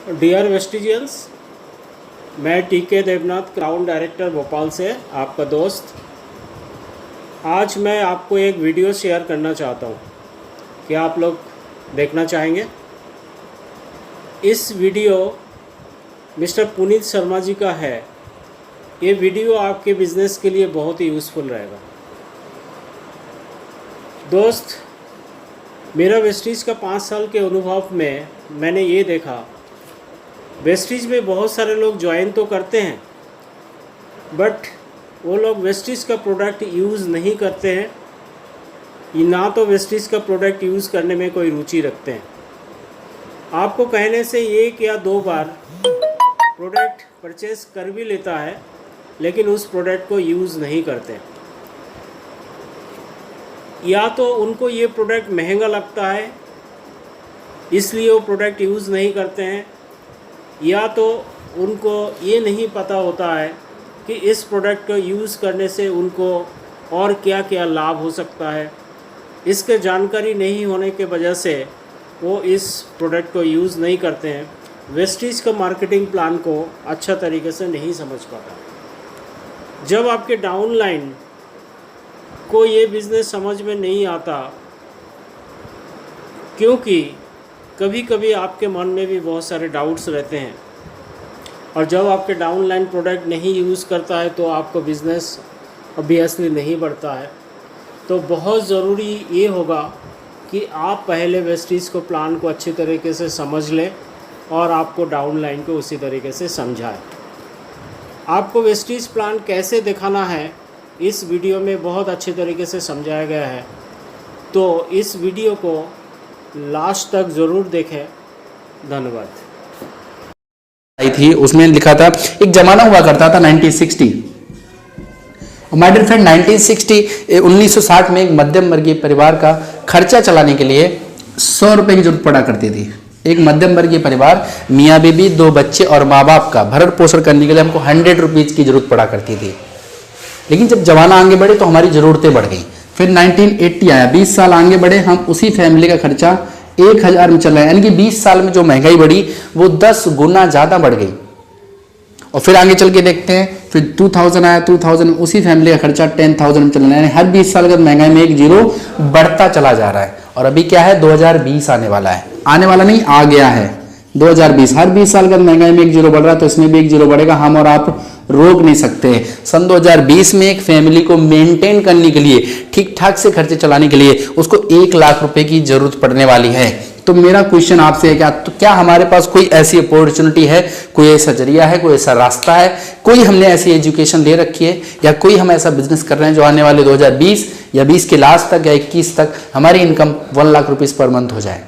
Dear वेस्टिजियंस, मैं टीके Debnath, crown director Bhopal से आपका दोस्त। आज मैं आपको एक वीडियो शेयर करना चाहता हूँ। क्या आप लोग देखना चाहेंगे? इस वीडियो मिस्टर पुनीत शर्मा जी का है। ये वीडियो आपके बिज़नेस के लिए बहुत ही यूज़फुल रहेगा। दोस्त, मेरा वेस्टीज का 5 साल के अनुभव में मैंने ये देखा, वेस्टीज में बहुत सारे लोग ज्वाइन तो करते हैं, बट वो लोग वेस्टीज का प्रोडक्ट यूज़ नहीं करते हैं, ना तो वेस्टीज का प्रोडक्ट यूज़ करने में कोई रुचि रखते हैं। आपको कहने से 1 या 2 बार प्रोडक्ट परचेस कर भी लेता है, लेकिन उस प्रोडक्ट को यूज़ नहीं करते। या तो उनको ये प्रोडक्ट महंगा लगता है, इसलिए वो प्रोडक्ट यूज़ नहीं करते हैं, या तो उनको ये नहीं पता होता है कि इस प्रोडक्ट को यूज़ करने से उनको और क्या क्या लाभ हो सकता है। इसके जानकारी नहीं होने के वजह से वो इस प्रोडक्ट को यूज़ नहीं करते हैं, वेस्टीज का मार्केटिंग प्लान को अच्छा तरीके से नहीं समझ पाता। जब आपके डाउनलाइन को ये बिज़नेस समझ में नहीं आता, क्योंकि कभी कभी आपके मन में भी बहुत सारे डाउट्स रहते हैं, और जब आपके डाउनलाइन प्रोडक्ट नहीं यूज़ करता है तो आपका बिज़नेस ऑब्वियसली नहीं बढ़ता है। तो बहुत ज़रूरी ये होगा कि आप पहले वेस्टीज को प्लान को अच्छी तरीके से समझ लें और आपको डाउनलाइन को उसी तरीके से समझाएं। आपको वेस्टीज प्लान कैसे दिखाना है इस वीडियो में बहुत अच्छे तरीके से समझाया गया है, तो इस वीडियो को लास्ट तक ज़रूर देखें। धन्यवाद। आई थी, उसमें लिखा था, एक जमाना हुआ करता था 1960, माय डियर फ्रेंड, 1960 में एक मध्यम वर्गीय परिवार का खर्चा चलाने के लिए 100 रुपए की जरूरत पड़ा करती थी। एक मध्यम वर्गीय परिवार, मियाँ बीबी, 2 बच्चे और माँ बाप का भरण पोषण करने के लिए हमको 100 रुपीज़ की जरूरत पड़ा करती थी। लेकिन जब जमाना आगे बढ़े तो हमारी ज़रूरतें बढ़ गई। फिर 1980 आया, 20 साल आगे बढ़े, हम उसी फैमिली का खर्चा 1000 में चल रहा है। यानी कि 20 साल में जो महंगाई बढ़ी वो 10 गुना ज़्यादा बढ़ गई। और फिर आगे चल के देखते हैं, फिर 2000 आया, 2000 में उसी फैमिली का खर्चा 10,000 में चल रहा है। यानी हर 20 साल का महंगाई में एक जीरो बढ़ता चला जा रहा है। और अभी क्या है, 2020 आने वाला है, आने वाला नहीं, आ गया है 2020। हर 20 साल का महंगाई में एक जीरो बढ़ रहा है, तो इसमें भी एक जीरो बढ़ेगा। हम और आप रोक नहीं सकते। सन 2020 में एक फैमिली को मेंटेन करने के लिए, ठीक ठाक से खर्चे चलाने के लिए उसको 1 लाख रुपए की जरूरत पड़ने वाली है। तो मेरा क्वेश्चन आपसे है, क्या हमारे पास कोई ऐसी अपॉर्चुनिटी है, कोई ऐसा जरिया है, कोई ऐसा रास्ता है, कोई हमने ऐसी एजुकेशन ले रखी है, या कोई हम ऐसा बिजनेस कर रहे हैं जो आने वाले 2020 या 20 के लास्ट तक या 21 तक हमारी income 1 lakh rupees per month हो जाए?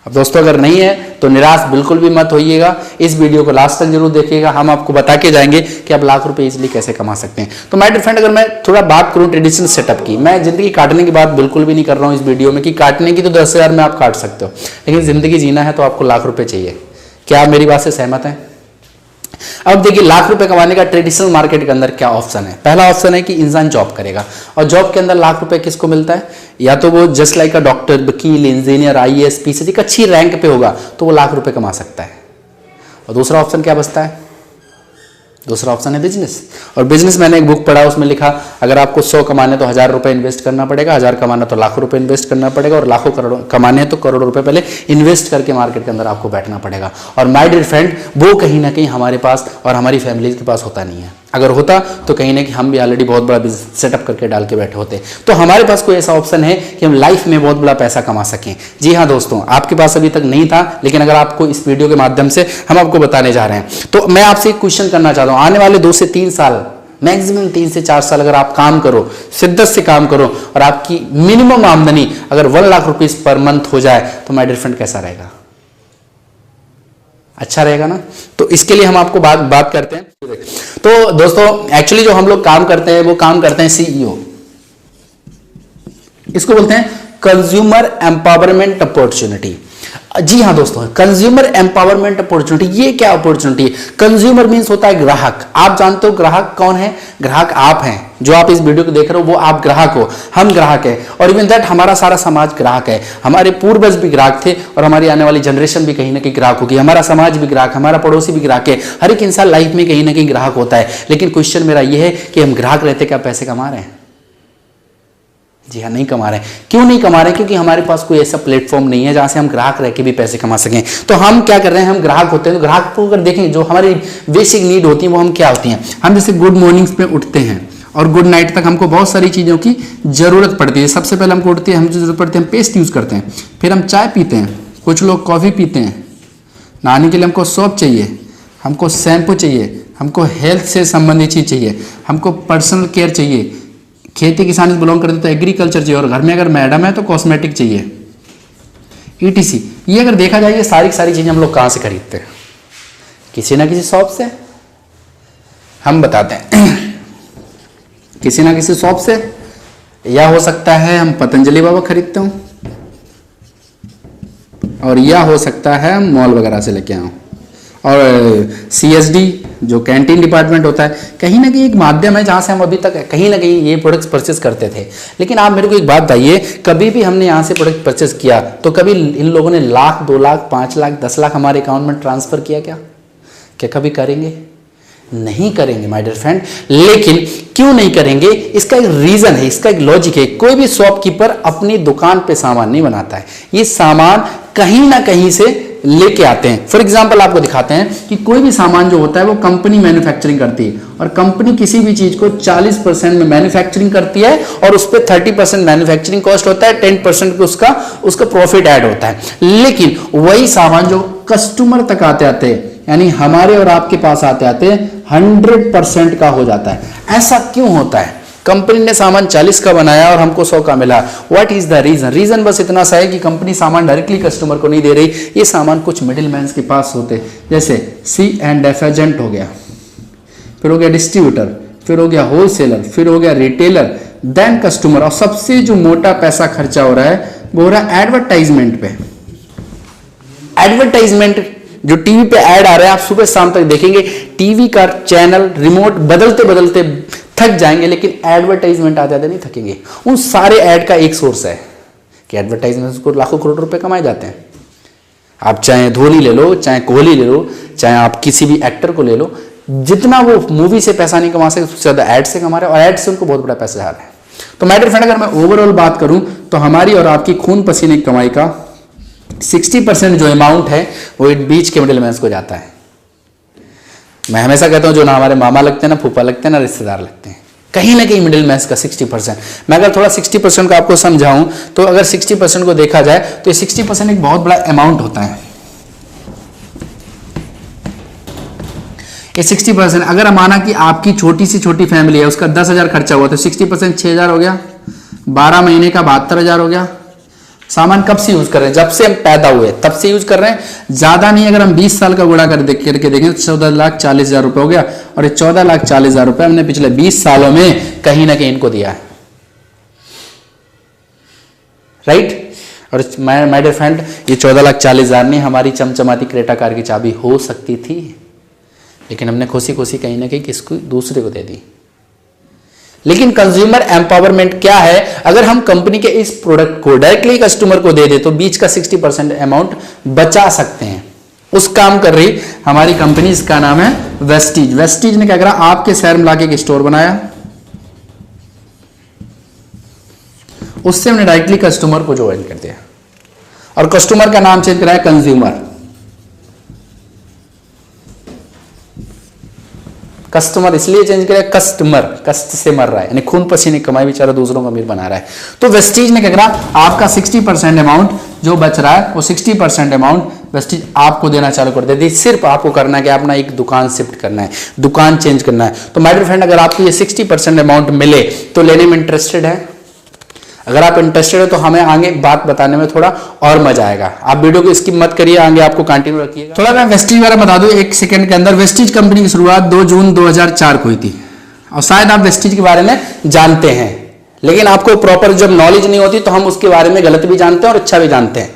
अब दोस्तों, अगर नहीं है तो निराश बिल्कुल भी मत होइएगा। इस वीडियो को लास्ट तक जरूर देखिएगा। हम आपको बता के जाएंगे कि आप लाख रुपए इजीली कैसे कमा सकते हैं। तो माय डियर फ्रेंड, अगर मैं थोड़ा बात करूं ट्रेडिशनल सेटअप की, मैं जिंदगी काटने की बात बिल्कुल भी नहीं कर रहा हूं इस वीडियो में, कि काटने की तो 10,000 में आप काट सकते हो, लेकिन जिंदगी जीना है तो आपको लाख रुपए चाहिए। क्या आप मेरी बात से सहमत हैं? अब देखिए, लाख रुपए कमाने का ट्रेडिशनल मार्केट के अंदर क्या ऑप्शन है। पहला ऑप्शन है कि इंसान जॉब करेगा, और जॉब के अंदर लाख रुपए किसको मिलता है? या तो वो जस्ट लाइक अ डॉक्टर, वकील, इंजीनियर, IAS, PCS एक अच्छी रैंक पे होगा तो वो लाख रुपए कमा सकता है। और दूसरा ऑप्शन क्या बचता है? दूसरा ऑप्शन है बिजनेस। और बिजनेस, मैंने एक बुक पढ़ा, उसमें लिखा, अगर आपको 100 कमाने तो 1000 रुपए इन्वेस्ट करना पड़ेगा, 1000 कमाना तो लाखों रुपए इन्वेस्ट करना पड़ेगा, और लाखों करोड़ों कमाने तो करोड़ों रुपए पहले इन्वेस्ट करके मार्केट के अंदर आपको बैठना पड़ेगा। और माय डियर फ्रेंड, वो कहीं ना कहीं हमारे पास और हमारी फैमिली के पास होता नहीं है। अगर होता तो कहीं ना कहीं हम भी ऑलरेडी बहुत बड़ा बिजनेस सेटअप करके डाल के बैठे होते। तो हमारे पास कोई ऐसा ऑप्शन है कि हम लाइफ में बहुत बड़ा पैसा कमा सकें। जी हाँ दोस्तों, आपके पास अभी तक नहीं था, लेकिन अगर आपको इस वीडियो के माध्यम से हम आपको बताने जा रहे हैं, तो मैं आपसे एक क्वेश्चन करना चाहता हूं। आने वाले 2 से 3 साल, मैक्सिमम 3 से 4 साल अगर आप काम करो, शिद्दत से काम करो, और आपकी मिनिमम आमदनी अगर 1 लाख रुपीज पर मंथ हो जाए, तो माय डियर फ्रेंड कैसा रहेगा? अच्छा रहेगा ना? तो इसके लिए हम आपको बात करते हैं। तो दोस्तों, एक्चुअली जो हम लोग काम करते हैं वो काम करते हैं CEO, इसको बोलते हैं कंज्यूमर एम्पावरमेंट अपॉर्चुनिटी। जी हाँ दोस्तों, कंज्यूमर एम्पावरमेंट अपॉर्चुनिटी, ये क्या अपॉर्चुनिटी है? कंज्यूमर मींस होता है ग्राहक। आप जानते हो ग्राहक कौन है? ग्राहक आप हैं, जो आप इस वीडियो को देख रहे हो वो आप ग्राहक हो, हम ग्राहक है, और इवन दैट हमारा सारा समाज ग्राहक है। हमारे पूर्वज भी ग्राहक थे और हमारी आने वाली जनरेशन भी कहीं ना कहीं ग्राहक होगी, हमारा समाज भी ग्राहक, हमारा पड़ोसी भी ग्राहक है। हर एक इंसान लाइफ में कहीं ना कहीं ग्राहक होता है। लेकिन क्वेश्चन मेरा ये है कि हम ग्राहक रहते क्या पैसे कमा रहे हैं? जी हाँ, नहीं कमा रहे हैं। क्यों नहीं कमा रहे हैं? क्योंकि हमारे पास कोई ऐसा प्लेटफॉर्म नहीं है जहां से हम ग्राहक रह के भी पैसे कमा सकें। तो हम क्या कर रहे हैं? हम ग्राहक होते हैं। तो ग्राहक को अगर देखें, जो हमारी बेसिक नीड होती है वो हम क्या होती हैं? हम जैसे गुड मॉर्निंग्स पे उठते हैं और गुड नाइट तक हमको बहुत सारी चीज़ों की ज़रूरत पड़ती है। सबसे पहले हमको उठते हैं, हम जो जरूरत पड़ती है, हम पेस्ट यूज़ करते हैं, फिर हम चाय पीते हैं, कुछ लोग कॉफ़ी पीते हैं, नहाने के लिए हमको सोप चाहिए, हमको शैम्पू चाहिए, हमको हेल्थ से संबंधित चीज़ चाहिए, हमको पर्सनल केयर चाहिए, खेती किसानी से बिलोंग करते तो एग्रीकल्चर चाहिए, और घर में अगर मैडम है तो कॉस्मेटिक चाहिए, ETC। ये अगर देखा जाए ये सारी चीज़ें हम लोग कहाँ से खरीदते हैं? किसी ना किसी शॉप से। हम बताते हैं किसी ना किसी शॉप से, या हो सकता है हम पतंजलि बाबा खरीदते हो, और या हो सकता है हम मॉल वगैरह से लेके आऊँ, और CSD जो कैंटीन डिपार्टमेंट होता है, कहीं ना कहीं एक माध्यम है जहाँ से हम अभी तक कहीं ना कहीं ये प्रोडक्ट्स परचेस करते थे। लेकिन आप मेरे को एक बात बताइए, कभी भी हमने यहाँ से प्रोडक्ट परचेस किया तो कभी इन लोगों ने लाख, 2 लाख, 5 लाख, 10 लाख हमारे अकाउंट में ट्रांसफ़र किया क्या? क्या कभी करेंगे? नहीं करेंगे माय डियर फ्रेंड। लेकिन क्यों नहीं करेंगे? इसका एक रीज़न है, इसका एक लॉजिक है। कोई भी शॉपकीपर अपनी दुकान पे सामान नहीं बनाता है, ये सामान कहीं ना कहीं से लेके आते हैं। फॉर एग्जाम्पल आपको दिखाते हैं कि कोई भी सामान जो होता है वो कंपनी मैन्युफैक्चरिंग करती है, और कंपनी किसी भी चीज को 40% में मैन्युफैक्चरिंग करती है, और उस पर 30% मैन्युफैक्चरिंग कॉस्ट होता है, 10% उसका प्रॉफिट ऐड होता है। लेकिन वही सामान जो कस्टमर तक आते आते, यानी हमारे और आपके पास आते आते 100% का हो जाता है। ऐसा क्यों होता है? कंपनी ने सामान 40 का बनाया और हमको 100 का मिला। What is the reason? Reason बस इतना सा है कि कंपनी सामान डायरेक्टली कस्टमर को नहीं दे रही, ये सामान कुछ मिडिल मैन के पास होते, जैसे C&F एजेंट हो गया, फिर हो गया डिस्ट्रीब्यूटर, फिर हो गया होलसेलर, फिर हो गया रिटेलर, देन कस्टमर, और सबसे जो मोटा पैसा खर्चा हो रहा है वो हो रहा है एडवर्टाइजमेंट पे। एडवर्टाइजमेंट जो टीवी पे ऐड आ रहा है, आप सुबह शाम तक देखेंगे, टीवी का चैनल रिमोट बदलते बदलते थक जाएंगे, लेकिन एडवर्टाइजमेंट आते आते नहीं थकेंगे। उन सारे ऐड का एक सोर्स है कि एडवर्टाइजमेंट को लाखों करोड़ रुपए कमाए जाते हैं। आप चाहे धोनी ले लो, चाहे कोहली ले लो, चाहे आप किसी भी एक्टर को ले लो, जितना वो मूवी से पैसा नहीं कमा सकते उससे ज्यादा ऐड से कमा रहे हैं, और ऐड से उनको बहुत बड़ा पैसा जा रहा है। तो माय डियर फ्रेंड, अगर मैं ओवरऑल बात करूं तो हमारी और आपकी खून पसीने की कमाई का 60% जो अमाउंट है वो बीच के मिडिल मैन को जाता है। मैं हमेशा कहता हूं जो ना हमारे मामा लगते हैं, ना फूफा लगते हैं, ना रिश्तेदार लगते हैं, कहीं ना कहीं मिडिल मैन का 60%। मैं अगर थोड़ा 60% का आपको समझाऊं तो अगर 60% को देखा जाए तो ये 60% एक बहुत बड़ा अमाउंट होता है। ये 60%, अगर माना कि आपकी छोटी सी छोटी फैमिली है, उसका 10,000 खर्चा हुआ तो 60% 6,000 हो गया, 12 महीने का 72,000 हो गया। सामान कब से यूज कर रहे हैं? जब से हम पैदा हुए तब से यूज कर रहे हैं, ज्यादा नहीं। अगर हम 20 साल का गुणा करके देखें तो 14,40,000 रुपए हो गया, और ये 14,40,000 रुपए हमने पिछले 20 सालों में कहीं ना कहीं इनको दिया है, राइट। और माय डियर फ्रेंड, ये 14,40,000 नहीं हमारी चमचमाती क्रेटा कार की चाबी हो सकती थी, लेकिन हमने खुशी खुशी कहीं ना कहीं किसको दूसरे को दे दी। लेकिन कंज्यूमर एम्पावरमेंट क्या है? अगर हम कंपनी के इस प्रोडक्ट को डायरेक्टली कस्टमर को दे दे तो बीच का 60% अमाउंट बचा सकते हैं। उस काम कर रही हमारी कंपनी, इसका नाम है वेस्टीज। वेस्टीज ने क्या करा? आपके शहर में लाके एक स्टोर बनाया, उससे हमने डायरेक्टली कस्टमर को ज्वाइन कर दिया, और कस्टमर का नाम चेंज कराया कंज्यूमर। कस्टमर इसलिए चेंज किया, कस्टमर कष्ट से मर रहा है, यानी खून पसीने कमाई बेचारा दूसरों को अमीर बना रहा है। तो वेस्टीज ने क्या करा? आपका 60% अमाउंट जो बच रहा है वो 60% अमाउंट वेस्टीज आपको देना चालू कर देती। सिर्फ आपको करना है कि अपना एक दुकान शिफ्ट करना है, दुकान चेंज करना है। तो माय डियर फ्रेंड, अगर आपको ये 60% अमाउंट मिले तो लेने में इंटरेस्टेड है? अगर आप इंटरेस्टेड हो तो हमें आगे बात बताने में थोड़ा और मजा आएगा। आप वीडियो को स्किप मत करिए, आगे आपको कंटिन्यू रखिएगा। थोड़ा मैं वेस्टीज बारे में बता दूं 1 सेकंड के अंदर। वेस्टीज कंपनी की शुरुआत 2 जून 2004 को हुई थी, और शायद आप वेस्टीज के बारे में जानते हैं, लेकिन आपको प्रॉपर जब नॉलेज नहीं होती तो हम उसके बारे में गलत भी जानते हैं और अच्छा भी जानते हैं।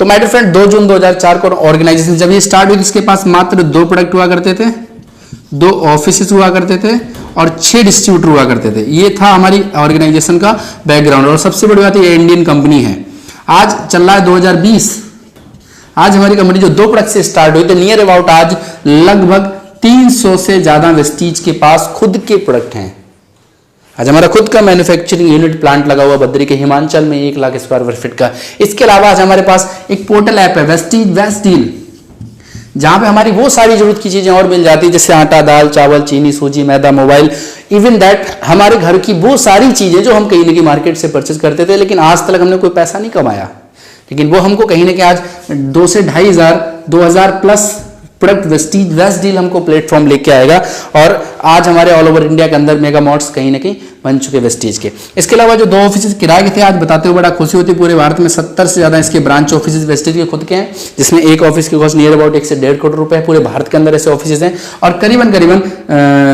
तो माय डियर फ्रेंड 2 जून 2004 को ऑर्गेनाइजेशन जब ये स्टार्ट हुई, इसके पास मात्र 2 प्रोडक्ट हुआ करते थे, 2 ऑफिस हुआ करते थे और 6 डिस्ट्रीब्यूटर हुआ करते थे। ये था हमारी ऑर्गेनाइजेशन का बैकग्राउंड। और सबसे बड़ी बात ये इंडियन कंपनी है। आज चल रहा है 2020, आज हमारी कंपनी जो 2 प्रोडक्ट से स्टार्ट हुई थी, नियर अबाउट आज लगभग 300 से ज्यादा वेस्टीज के पास खुद के प्रोडक्ट हैं। आज हमारा खुद का मैन्युफैक्चरिंग यूनिट प्लांट लगा हुआ बद्री के हिमाचल में 1 लाख स्क्वायर फीट का। इसके अलावा आज हमारे पास एक पोर्टल ऐप है वेस्टीज वेस्ट डील, जहां पे हमारी वो सारी जरूरत की चीजें और मिल जाती है, जैसे आटा, दाल, चावल, चीनी, सूजी, मैदा, मोबाइल, इवन दैट हमारे घर की वो सारी चीजें जो हम कहीं ना कहीं मार्केट से परचेज करते थे, लेकिन आज तक हमने कोई पैसा नहीं कमाया, लेकिन वो हमको कहीं ना कहीं आज 2 से 2,500 2,000 plus product Vestige best deal हमको प्लेटफॉर्म लेके आएगा। और आज हमारे ऑल ओवर इंडिया के अंदर मेगा मॉल्स कहीं ना कहीं बन चुके वेस्टीज के। इसके अलावा जो 2 ऑफिस किराए के थे, आज बताते हुए बड़ा खुशी होती है, पूरे भारत में 70 से ज्यादा इसके ब्रांच ऑफिस वेस्टीज के खुद के हैं, जिसमें एक ऑफिस की कॉस्ट नियर अबाउट 1 से 1.5 करोड़ रुपए है। पूरे भारत के अंदर ऐसे ऑफिस हैं और करीबन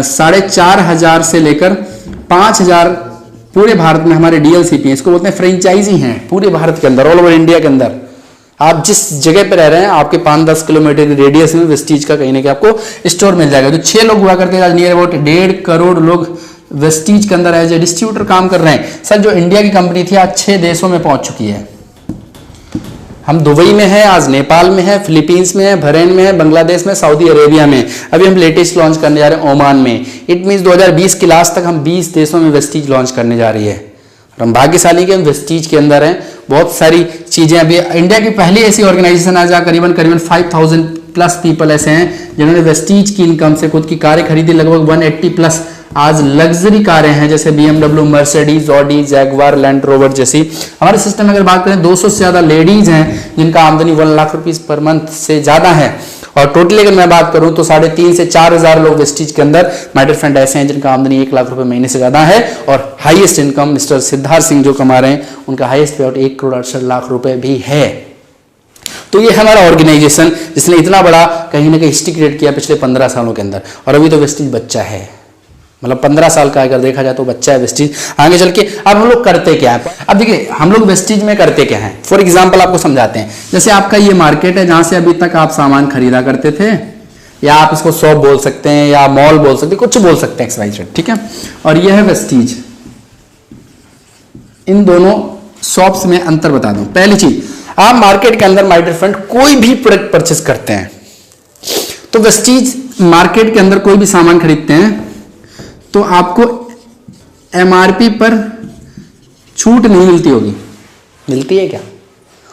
4,500 से लेकर 5,000 पूरे भारत में हमारे डीएलसीपी हैं, इसको बोलते हैं फ्रेंचाइजी हैं पूरे भारत के अंदर, ऑल ओवर इंडिया के अंदर। आप जिस जगह पे रह रहे हैं, आपके 5-10 किलोमीटर की रेडियस में वेस्टीज का कहीं ना कहीं आपको स्टोर मिल जाएगा। जो 6 लोग हुआ करते हैं, आज नियर अबाउट 1.5 करोड़ लोग वेस्टीज के अंदर एज ए डिस्ट्रीब्यूटर काम कर रहे हैं। सर जो इंडिया की कंपनी थी आज 6 देशों में पहुंच चुकी है। हम दुबई में है, आज नेपाल में है, फिलीपींस में है, बहरीन में है, बांग्लादेश में, सऊदी अरेबिया में, अभी हम लेटेस्ट लॉन्च करने जा रहे हैं ओमान में। इट मीन्स 2020 के लास्ट तक हम 20 देशों में वेस्टीज लॉन्च करने जा रही है। हम भाग्यशाली के हम वेस्टीज के अंदर हैं। बहुत सारी चीजें, अभी इंडिया की पहली ऐसी ऑर्गेनाइजेशन आज करीबन 5,000 प्लस पीपल ऐसे हैं जिन्होंने वेस्टीज की इनकम से खुद की कारें खरीदी। लगभग 180 प्लस आज लग्जरी कारें हैं, जैसे BMW, Mercedes, Audi, Jaguar, land rover जैसी। हमारे सिस्टम में अगर बात करें 200 से ज्यादा लेडीज हैं जिनका आमदनी 1 लाख रुपीज पर मंथ से ज्यादा है। और टोटली अगर मैं बात करूं तो 3,500 से 4,000 लोग वेस्टीज के अंदर माय डियर फ्रेंड ऐसे हैं जिनका आमदनी 1 लाख रुपए महीने से ज्यादा है। और highest income mister Siddharth Singh जो कमा रहे हैं, उनका हाईएस्ट पे आउट 1 करोड़ 68 लाख रुपए भी है। तो ये हमारा ऑर्गेनाइजेशन जिसने इतना बड़ा कहीं ना कहीं हिस्ट्री क्रिएट किया पिछले 15 सालों के अंदर। और अभी तो वेस्टीज बच्चा है, मतलब 15 साल का अगर देखा जाए तो बच्चा है वेस्टीज। आगे चल के अब हम लोग करते क्या है, अब देखिए हम लोग वेस्टीज में करते क्या है। फॉर एग्जांपल आपको समझाते हैं। जैसे आपका ये मार्केट है जहां से अभी तक आप सामान खरीदा करते थे, या आप इसको शॉप बोल सकते हैं या मॉल बोल सकते हैं, कुछ बोल सकते हैं XYZ, ठीक है। और यह है वेस्टीज। इन दोनों शॉप्स में अंतर बता दूं। पहली चीज, आप मार्केट के अंदर माय डियर फ्रेंड कोई भी प्रोडक्ट परचेस करते हैं तो वेस्टीज मार्केट के अंदर कोई भी सामान खरीदते हैं तो आपको MRP पर छूट नहीं मिलती होगी। मिलती है क्या?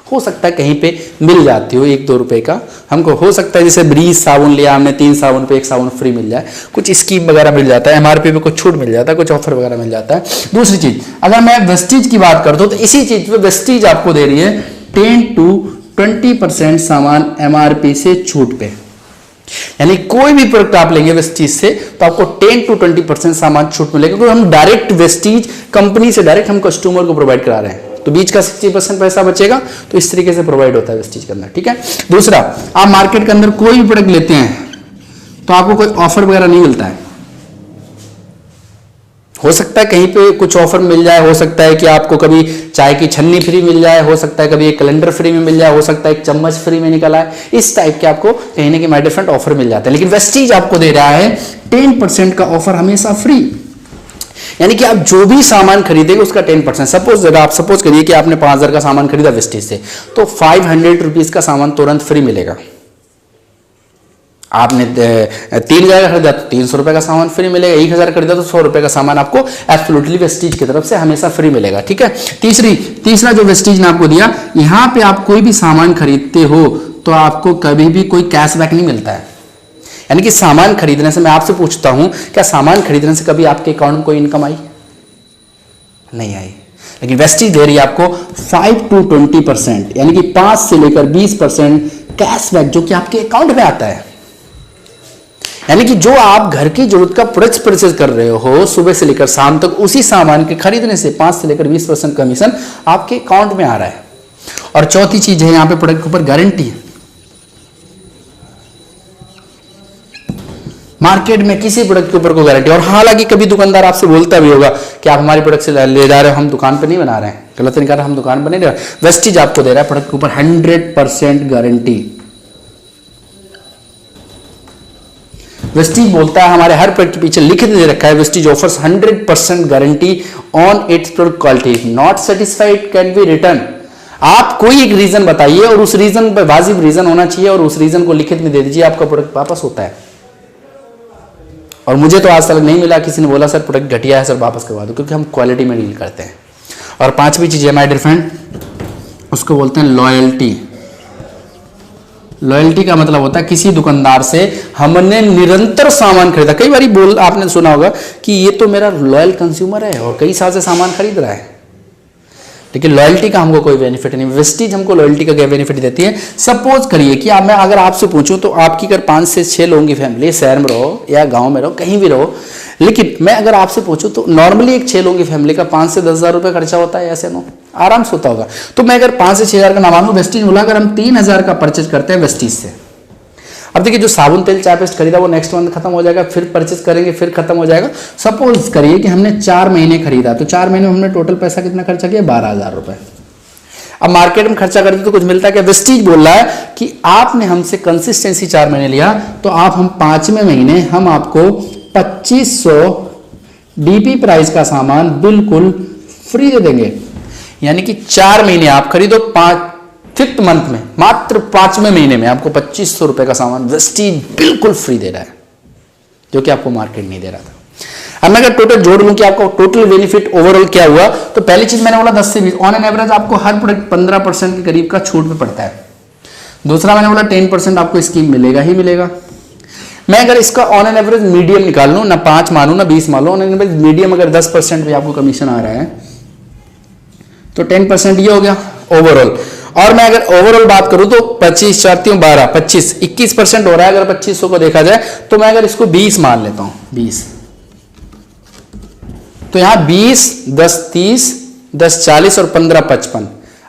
हो सकता है कहीं पे मिल जाती हो 1-2 रुपए का। हमको हो सकता है जैसे ब्रीज साबुन लिया हमने, 3 साबुन पे 1 साबुन फ्री मिल जाए, कुछ स्कीम वगैरह मिल जाता है, MRP पे कुछ छूट मिल जाता है, कुछ ऑफर वगैरह मिल जाता है। दूसरी चीज, अगर मैं वेस्टीज की बात करता हूं तो इसी चीज पे वेस्टीज आपको दे रही है 10 to 20% सामान MRP से छूट पे। यानी कोई भी प्रोडक्ट आप लेंगे वेस्टीज से तो आपको 10 to 20% सामान छूट मिलेगा, क्योंकि हम डायरेक्ट वेस्टीज कंपनी से डायरेक्ट हम कस्टमर को प्रोवाइड करा रहे हैं, तो बीच का 60% पैसा बचेगा। तो इस तरीके से प्रोवाइड होता है वेस्टीज के अंदर, ठीक है। दूसरा, आप मार्केट के अंदर कोई भी प्रोडक्ट लेते हैं तो आपको कोई ऑफर वगैरह नहीं मिलता है। हो सकता है कहीं पे कुछ ऑफर मिल जाए, हो सकता है कि आपको कभी चाय की छन्नी फ्री मिल जाए, हो सकता है कभी एक कैलेंडर फ्री में मिल जाए, हो सकता है एक चम्मच फ्री में निकल आए। इस टाइप के आपको कहीं ना कहीं माय डिफरेंट ऑफर मिल जाते हैं। लेकिन वेस्टीज आपको दे रहा है 10% का ऑफर हमेशा फ्री। यानी कि आप जो भी सामान खरीदेंगे उसका 10%। सपोज अगर आप सपोज करिए कि आपने 5,000 का सामान खरीदा वेस्टीज से, तो 500 रुपीज का सामान तुरंत फ्री मिलेगा। आपने 3,000 खरीदा तो 300 रुपए का सामान फ्री मिलेगा, 1,000 खरीदा तो 100 रुपए का सामान आपको एब्सोल्युटली वेस्टीज की तरफ से हमेशा फ्री मिलेगा, ठीक है। तीसरा जो वेस्टीज ने आपको दिया, यहां पे आप कोई भी सामान खरीदते हो तो आपको कभी भी कोई कैशबैक नहीं मिलता है। यानी कि सामान खरीदने से, मैं आपसे पूछता हूं, क्या सामान खरीदने से कभी आपके अकाउंट में कोई इनकम आई? नहीं आई। लेकिन वेस्टीज दे रही है आपको 5 to 20%, यानी कि 5 से लेकर 20% कैशबैक जो कि आपके अकाउंट में आता है। यानी कि जो आप घर की जरूरत का प्रोडक्ट्स परचेज कर रहे हो सुबह से लेकर शाम तक, उसी सामान के खरीदने से 5 से लेकर 20% कमीशन आपके अकाउंट में आ रहा है। और चौथी चीज है यहां पे प्रोडक्ट के ऊपर गारंटी है। मार्केट में किसी प्रोडक्ट के ऊपर कोई गारंटी। और हालांकि कभी दुकानदार आपसे बोलता भी होगा कि आप हमारे प्रोडक्ट से ले जा रहे हो, हम दुकान पर नहीं बना रहे हैं, गलत नहीं कर रहे, हम दुकान पर नहीं दे रहे। वेस्टीज आपको दे रहा है प्रोडक्ट के ऊपर 100% गारंटी। वेस्टीज बोलता है, हमारे हर प्रोडक्ट के पीछे लिखित दे रखा है, Vestige offers 100% guarantee on it's product quality, not satisfied can be return. आप कोई एक रीजन बताइए और उस रीजन पर वाजिब रीजन होना चाहिए और उस रीजन को लिखित में दे दीजिए, आपका प्रोडक्ट वापस होता है। और मुझे तो आज तक नहीं मिला किसी ने बोला सर प्रोडक्ट घटिया है सर वापस करवा दो, क्योंकि हम क्वालिटी में डील करते हैं। और पांचवी चीज है माय डियर फ्रेंड, उसको बोलते हैं लॉयल्टी। लॉयल्टी का मतलब होता है किसी दुकानदार से हमने निरंतर सामान खरीदा। कई बार आपने सुना होगा कि ये तो मेरा लॉयल कंज्यूमर है और कई साल से सामान खरीद रहा है, लेकिन लॉयल्टी का हमको कोई बेनिफिट नहीं। वेस्टीज हमको लॉयल्टी का क्या बेनिफिट देती है। सपोज करिए कि मैं अगर आपसे पूछूं तो आपकी अगर 5 से 6 लोगों की फैमिली, शहर में रहो या गांव में रहो, कहीं भी रहो, लेकिन मैं अगर आपसे पूछूं तो नॉर्मली एक 6 लोगों की फैमिली का 5 से 10 हज़ार रुपये खर्चा होता है, ऐसे नो आराम से होता होगा। तो मैं अगर 5 से 6 हज़ार का ना मानूं, वेस्टीज बोला अगर हम 3,000 का परचेज करते हैं वेस्टीज से। अब देखिए जो साबुन तेल चाय पेस्ट खरीदा वो नेक्स्ट मंथ खत्म हो जाएगा, फिर परचेज करेंगे फिर खत्म हो जाएगा। सपोज करिए कि हमने 4 महीने खरीदा, तो 4 महीने में हमने टोटल पैसा कितना खर्चा किया, 12,000 रुपए। अब मार्केट में खर्चा करते तो कुछ मिलता है क्या। वेस्टीज बोल रहा है कि आपने हमसे कंसिस्टेंसी 4 महीने लिया, तो हम 5वें महीने हम आपको 2500 डीपी प्राइस का सामान बिल्कुल फ्री दे देंगे। यानी कि 4 महीने आप खरीदो, 5th मंथ में मात्र 5वें महीने में आपको 2500 रुपए का सामान वेस्टीज बिल्कुल फ्री दे रहा है, जो कि आपको मार्केट नहीं दे रहा था। अब मैं अगर टोटल जोड़ लूं कि आपको टोटल बेनिफिट ओवरऑल क्या हुआ, तो पहली चीज मैंने बोला 10 से 20 ऑन एन एवरेज आपको हर प्रोडक्ट 15% के करीब का छूट पे पड़ता है। दूसरा मैंने बोला 10% आपको स्कीम मिलेगा ही मिलेगा। मैं अगर इसका ऑन एन एवरेज मीडियम निकाल लूं, ना 5 मानू ना 20 मानू, ऑन एन एवरेज मीडियम अगर 10% भी आपको कमीशन आ रहा है तो 10% ये हो गया ओवरऑल। और मैं अगर ओवरऑल बात करूं तो 25 4 3 12 25 21% हो रहा है। अगर 2500 को देखा जाए तो मैं अगर इसको 20 मान लेता हूं, 20, तो यहां 20 10 30 10 40 और 15 55,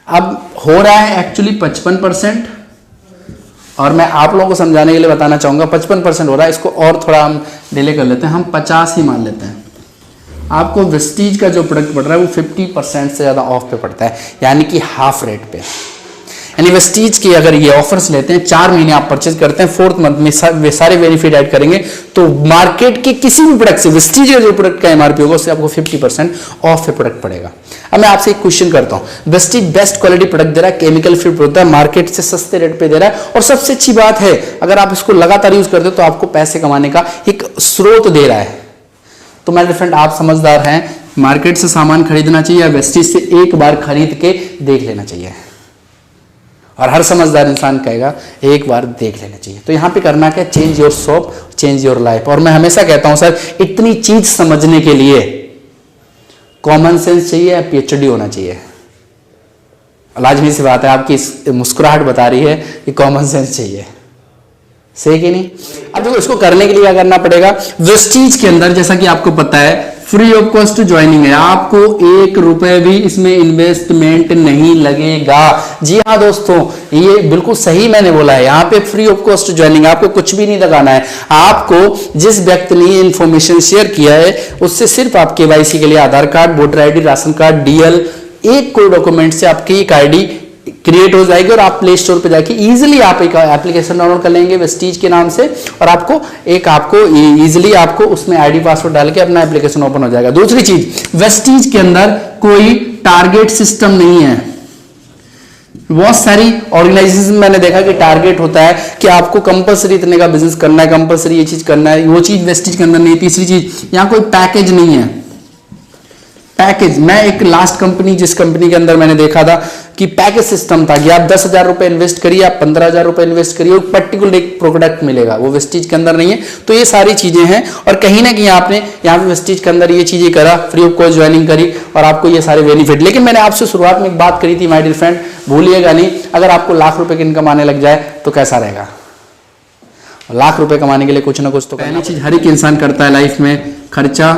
अब हो रहा है एक्चुअली 55%। और मैं आप लोगों को समझाने के लिए बताना चाहूंगा 55% हो रहा है, इसको और थोड़ा हम डिले कर लेते हैं, हम 50 ही मान लेते हैं। आपको वेस्टीज का जो प्रोडक्ट पड़ रहा है वो 50% से ज्यादा ऑफ पे पड़ता है, यानी कि हाफ रेट पे। यानी वेस्टीज की अगर ये ऑफर्स लेते हैं, 4 महीने आप परचेज करते हैं, 4th मंथ में सारे बेनिफिट ऐड करेंगे, तो मार्केट के किसी भी प्रोडक्ट से वेस्टीज जो प्रोडक्ट का एमआरपी होगा उससे आपको 50% ऑफ पे प्रोडक्ट पड़ेगा। अब मैं आपसे एक क्वेश्चन करता हूं, वेस्टीज बेस्ट क्वालिटी प्रोडक्ट दे रहा है, केमिकल फ्री प्रोडक्ट है, मार्केट से सस्ते रेट पे दे रहा है, और सबसे अच्छी बात है अगर आप इसको लगातार यूज करते हो तो आपको पैसे कमाने का एक स्रोत दे रहा है। तो मेरे फ्रेंड आप समझदार हैं, मार्केट से सामान खरीदना चाहिए या वेस्टीज से एक बार खरीद के देख लेना चाहिए। और हर समझदार इंसान कहेगा एक बार देख लेना चाहिए। तो यहां पे करना क्या, change your shop change your life. और मैं हमेशा कहता हूं सर, इतनी चीज समझने के लिए कॉमन सेंस चाहिए या पीएचडी होना चाहिए। लाजमी सी बात है, आपकी मुस्कुराहट बता रही है कि कॉमन सेंस चाहिए, सही कि नहीं। अब देखो इसको करने के लिए क्या करना पड़ेगा, वेस्टीज के अंदर जैसा कि आपको पता है फ्री ऑफ कॉस्ट ज्वाइनिंग है, आपको 1 रुपए भी इसमें इन्वेस्टमेंट नहीं लगेगा। जी हाँ दोस्तों, ये बिल्कुल सही मैंने बोला है, यहाँ पे फ्री ऑफ कॉस्ट ज्वाइनिंग, आपको कुछ भी नहीं लगाना है। आपको जिस व्यक्ति ने इंफॉर्मेशन शेयर किया है उससे सिर्फ आप केवाईसी के लिए Aadhaar card, voter ID, ration card, DL, एक कोई डॉक्यूमेंट से आपकी एक आईडी क्रिएट हो जाएगी और आप प्ले स्टोर पे जाके इजीली आप एक एप्लीकेशन डाउनलोड कर लेंगे वेस्टीज के नाम से, और आपको इजीली आपको उसमें आईडी पासवर्ड डाल के अपना एप्लीकेशन ओपन हो जाएगा। दूसरी चीज, वेस्टीज के अंदर कोई टारगेट सिस्टम नहीं है। बहुत सारी ऑर्गेनाइजेशन मैंने देखा कि टारगेट होता है कि आपको कंपलसरी इतने का बिजनेस करना है, कंपलसरी ये चीज करना है, वो चीज वेस्टीज के अंदर नहीं। तीसरी चीज, यहाँ कोई पैकेज नहीं है। पैकेज, मैं एक लास्ट कंपनी जिस कंपनी के अंदर मैंने देखा था कि पैकेज सिस्टम था कि आप 10,000 रुपए इन्वेस्ट करिए, आप 15,000 रुपए इन्वेस्ट करिए, पर्टिकुलर एक प्रोडक्ट मिलेगा, वो वेस्टीज के अंदर नहीं है। तो ये सारी चीजें हैं, और कहीं ना कहीं आपने यहाँ पे वेस्टीज के अंदर ये चीजें करा, फ्री ऑफ कॉस्ट ज्वाइनिंग करी और आपको ये सारे बेनिफिट। लेकिन मैंने आपसे शुरुआत में एक बात करी थी माय डियर फ्रेंड, भूलिएगा नहीं, अगर आपको लाख रुपए की इनकम आने लग जाए तो कैसा रहेगा। लाख रुपए कमाने के लिए कुछ ना कुछ तो पहली चीज हर एक इंसान करता है लाइफ में, खर्चा,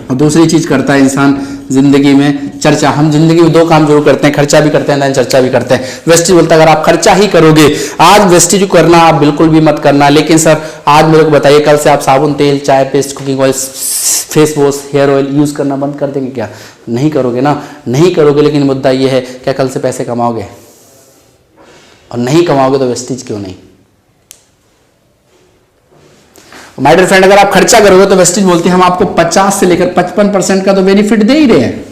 और दूसरी चीज करता है इंसान जिंदगी में चर्चा। हम जिंदगी में दो काम जरूर करते हैं, खर्चा भी करते हैं, चर्चा भी करते हैं। वेस्टेज बोलता है अगर आप खर्चा ही करोगे, आज वेस्टेज करना आप बिल्कुल भी मत करना। लेकिन सर आज मेरे को बताइए, कल से आप साबुन, तेल, चाय paste, cooking oil, face wash, hair oil use करना बंद कर देंगे क्या? नहीं करोगे ना, नहीं करोगे। लेकिन मुद्दा ये है, क्या कल से पैसे कमाओगे? और नहीं कमाओगे तो वेस्टेज क्यों नहीं? माय डियर फ्रेंड, अगर आप खर्चा करोगे तो वेस्टेज बोलती है हम आपको 50 से लेकर 55% का तो बेनिफिट दे ही रहे हैं।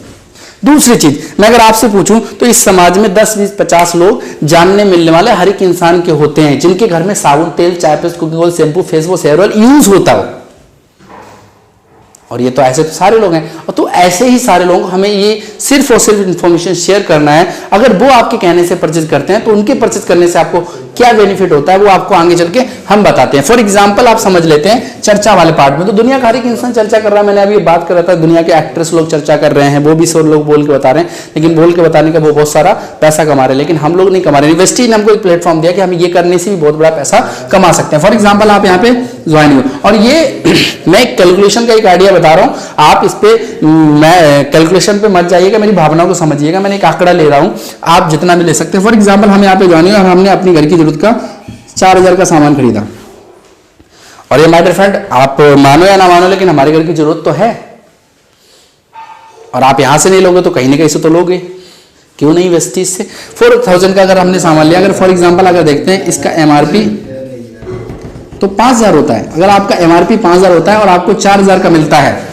दूसरी चीज, मैं अगर आपसे पूछूं तो इस समाज में 10, 20, 50 लोग जानने मिलने वाले हर एक इंसान के होते हैं जिनके घर में साबुन, तेल, चाय paste, cooking oil, shampoo, face wash, hair oil use होता हो। और ये तो ऐसे तो सारे लोग हैं, और तो ऐसे ही सारे लोग हमें ये सिर्फ और सिर्फ इंफॉर्मेशन शेयर करना है। अगर वो आपके कहने से परचेज करते हैं तो उनके परचेज करने से आपको क्या बेनिफिट होता है वो आपको आगे चल के हम बताते हैं। फॉर एग्जांपल आप समझ लेते हैं चर्चा वाले पार्ट में, तो दुनिया का हर एक इंसान चर्चा कर रहा है। मैंने अभी बात कर रहा था, दुनिया के एक्ट्रेस लोग चर्चा कर रहे हैं, वो भी 100 लोग बोल के बता रहे हैं, लेकिन बोल के बताने का वो बहुत सारा पैसा कमा रहे हैं, लेकिन हम लोग नहीं कमा रहे हैं। वेस्टेज ने हमको एक प्लेटफॉर्म दिया कि हम ये करने से भी बहुत बड़ा पैसा कमा सकते हैं। फॉर एग्जाम्पल आप यहाँ पे ज्वाइन हुए, और ये मैं कैलकुलेशन का एक आइडिया बता रहा हूँ, आप इस पे मैं कैलकुलेशन पे मत जाइएगा, मेरी भावनाओं को समझिएगा। मैंने एक आंकड़ा ले रहा हूँ, आप जितना भी ले सकते हैं। फॉर एग्जाम्पल हम यहाँ पे ज्वाइन हुए और हमने अपनी घर की जरूरत का 4000 का सामान खरीदा, और ये माय डियर फ्रेंड आप मानो या ना मानो लेकिन हमारे घर की जरूरत तो है, और आप यहां से नहीं लोगे तो कहीं ना कहीं से तो लोगे, क्यों नहीं वेस्टेज से। 4000 का अगर हमने सामान लिया, अगर फॉर एग्जांपल अगर देखते हैं इसका एमआरपी तो 5000 होता है। अगर आपका एमआरपी 5000 होता है और आपको 4000 का मिलता है,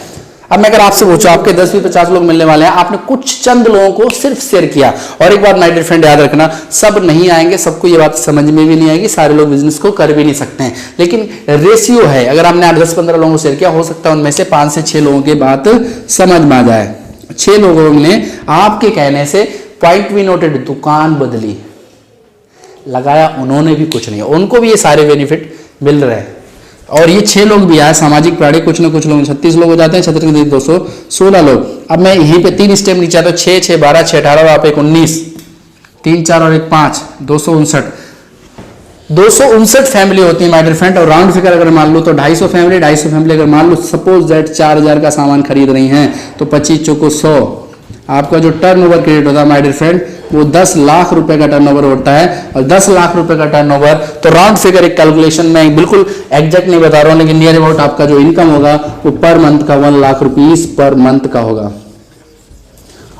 अब मैं अगर आपसे पूछूं, आपके 10 भी 50 लोग मिलने वाले हैं, आपने कुछ चंद लोगों को सिर्फ शेयर किया। और एक बात माय डियर फ्रेंड याद रखना, सब नहीं आएंगे, सबको ये बात समझ में भी नहीं आएगी, सारे लोग बिजनेस को कर भी नहीं सकते हैं, लेकिन रेशियो है। अगर आपने 10-15 लोगों को शेयर किया, हो सकता है उनमें से 5 से 6 लोगों की बात समझ में आ जाए। 6 लोगों ने आपके कहने से पॉइंट भी नोटेड, दुकान बदली, लगाया उन्होंने भी कुछ नहीं, उनको भी ये सारे बेनिफिट मिल रहे हैं। और ये 6 लोग भी आए, सामाजिक प्राणी, कुछ ना कुछ लोग 36 लोग हो जाते हैं, 36 216 लोग। अब मैं यहीं पे 3 स्टेप नीचे आता हूँ, 6, 6, 12, 6, 18 और आप एक 19, 3, 4 और 1, 5, 259 फैमिली होती है माय डियर फ्रेंड। और राउंड फिगर अगर मान लो तो 250 फैमिली अगर मान लो सपोज दैट 4000 का सामान खरीद रही हैं, तो 25 चौको 100, आपका जो टर्नओवर क्रिएट होता है माय डियर फ्रेंड वो 10 लाख रुपए का टर्नओवर होता है। और 10 लाख रुपए का टर्नओवर, तो राउंड फिगर एक कैलकुलेशन में बिल्कुल एग्जैक्ट नहीं बता रहा हूं, लेकिन नियर अबाउट आपका जो इनकम होगा वो पर मंथ का 1 लाख रुपीस पर मंथ का होगा।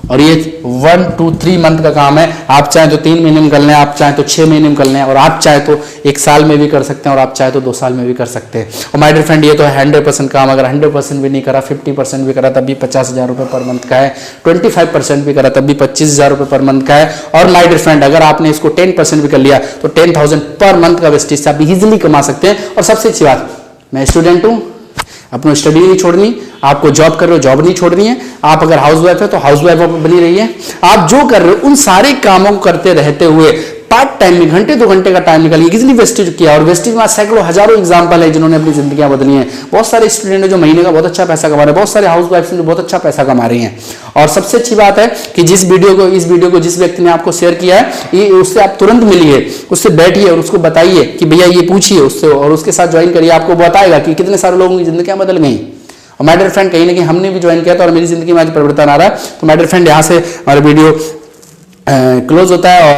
और ये 1, 2, 3 मंथ का काम है। आप चाहे तो 3 महीने में कर लें, आप चाहे तो 6 महीने में कर लें, और आप चाहे तो 1 साल में भी कर सकते हैं, और आप चाहे तो 2 साल में भी कर सकते हैं। और माय डियर फ्रेंड ये तो 100% काम, अगर 100% भी नहीं करा, 50% भी करा तब भी 50,000 रुपये पर मंथ का है, 25% भी करा तब भी 25,000 रुपये पर मंथ का है। और माय डियर फ्रेंड अगर आपने इसको 10% भी कर लिया तो 10,000 पर मंथ का वेस्टेज से आप इजीली कमा सकते हैं। और सबसे अच्छी बात, मैं स्टूडेंट हूँ, अपनी स्टडी नहीं छोड़नी, आपको जॉब कर रहे हो जॉब नहीं छोड़नी है, आप अगर हाउस वाइफ है तो हाउस वाइफ बनी रही है, आप जो कर रहे हो उन सारे कामों को करते रहते हुए पार्ट टाइम में घंटे 2 घंटे का टाइम निकालिए, इजीली वेस्टेज किया। और वेस्टेज में सैकड़ों हजारों एग्जांपल है जिन्होंने अपनी जिंदगियां बदली हैं। बहुत सारे स्टूडेंट जो महीने का बहुत अच्छा पैसा कमा रहे हैं, बहुत सारे हाउस वाइफ जो बहुत अच्छा पैसा कमा रही हैं। और सबसे अच्छी बात है कि इस वीडियो को जिस व्यक्ति ने आपको शेयर किया है, ये उससे आप तुरंत मिलिए, उससे बैठिए और उसको बताइए कि भैया ये पूछिए उससे, और उसके साथ ज्वाइन करिए, आपको बताएगा कि कितने सारे लोगों की जिंदगियां बदल गई। और माय डियर फ्रेंड कहीं ना कहीं हमने भी ज्वाइन किया था और मेरी जिंदगी में आज परिवर्तन आ रहा है। तो माय डियर फ्रेंड यहाँ से हमारा वीडियो क्लोज होता है। और